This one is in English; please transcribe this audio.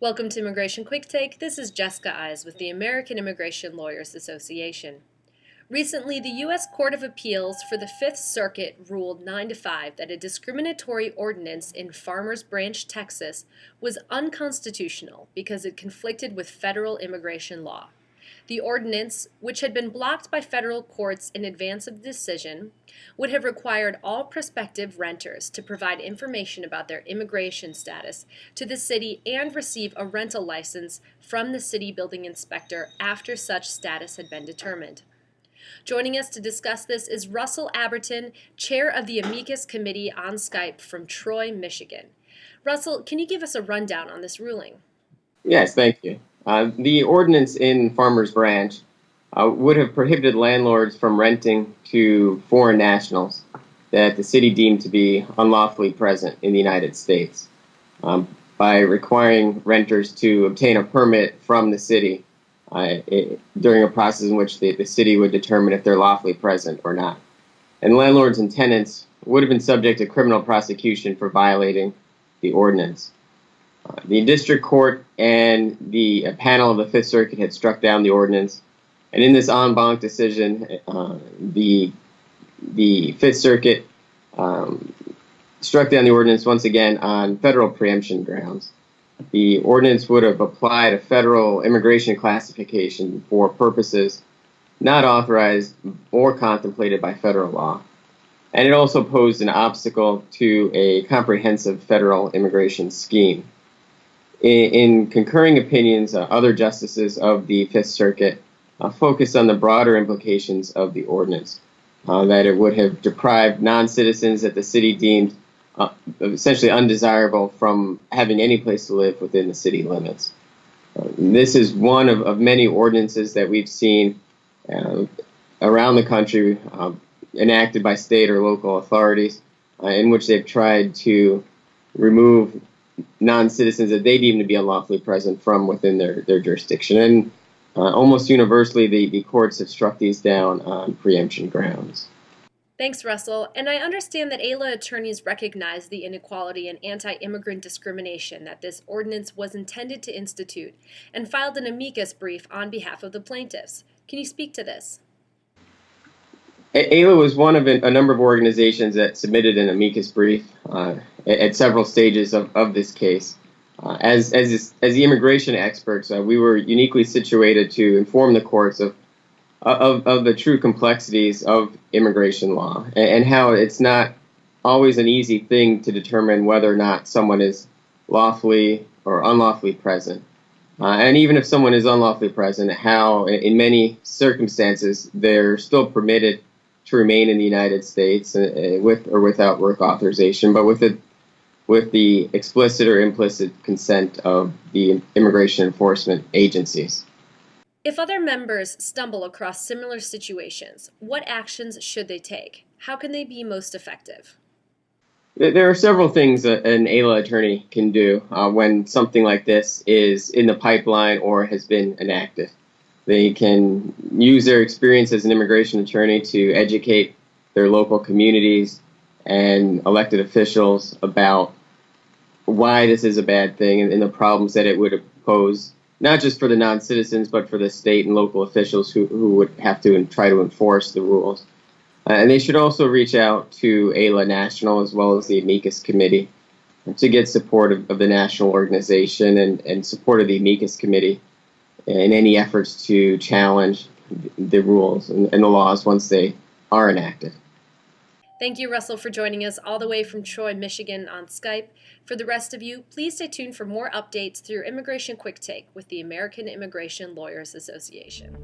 Welcome to Immigration Quicktake. This is Jessica Eyes with the American Immigration Lawyers Association. Recently, the U.S. Court of Appeals for the Fifth Circuit ruled 9-5 that a discriminatory ordinance in Farmers Branch, Texas was unconstitutional because it conflicted with federal immigration law. The ordinance, which had been blocked by federal courts in advance of the decision, would have required all prospective renters to provide information about their immigration status to the city and receive a rental license from the city building inspector after such status had been determined. Joining us to discuss this is Russell Aberton, chair of the Amicus Committee on Skype from Troy, Michigan. Russell, can you give us a rundown on this ruling? Yes, thank you. The ordinance in Farmers Branch would have prohibited landlords from renting to foreign nationals that the city deemed to be unlawfully present in the United States by requiring renters to obtain a permit from the city during a process in which the city would determine if they're lawfully present or not. And landlords and tenants would have been subject to criminal prosecution for violating the ordinance. The district court and the panel of the Fifth Circuit had struck down the ordinance, and in this en banc decision, the Fifth Circuit struck down the ordinance once again on federal preemption grounds. The ordinance would have applied a federal immigration classification for purposes not authorized or contemplated by federal law, and it also posed an obstacle to a comprehensive federal immigration scheme. In concurring opinions, other justices of the Fifth Circuit focused on the broader implications of the ordinance, that it would have deprived non-citizens that the city deemed essentially undesirable from having any place to live within the city limits. This is one of many ordinances that we've seen around the country enacted by state or local authorities in which they've tried to remove non-citizens that they deem to be unlawfully present from within their jurisdiction. And almost universally, the courts have struck these down on preemption grounds. Thanks, Russell. And I understand that AILA attorneys recognize the inequality and anti-immigrant discrimination that this ordinance was intended to institute and filed an amicus brief on behalf of the plaintiffs. Can you speak to this? AILA was one of a number of organizations that submitted an amicus brief at several stages of this case. As the immigration experts, we were uniquely situated to inform the courts of the true complexities of immigration law and how it's not always an easy thing to determine whether or not someone is lawfully or unlawfully present. And even if someone is unlawfully present, how in many circumstances they're still permitted to remain in the United States with or without work authorization, but with the explicit or implicit consent of the immigration enforcement agencies. If other members stumble across similar situations, what actions should they take? How can they be most effective? There are several things that an AILA attorney can do when something like this is in the pipeline or has been enacted. They can use their experience as an immigration attorney to educate their local communities and elected officials about why this is a bad thing and the problems that it would pose, not just for the non-citizens, but for the state and local officials who would have to try to enforce the rules. And they should also reach out to AILA National as well as the Amicus Committee to get support of the national organization and support of the Amicus Committee in any efforts to challenge the rules and the laws once they are enacted. Thank you, Russell, for joining us all the way from Troy, Michigan on Skype. For the rest of you, please stay tuned for more updates through Immigration Quicktake with the American Immigration Lawyers Association.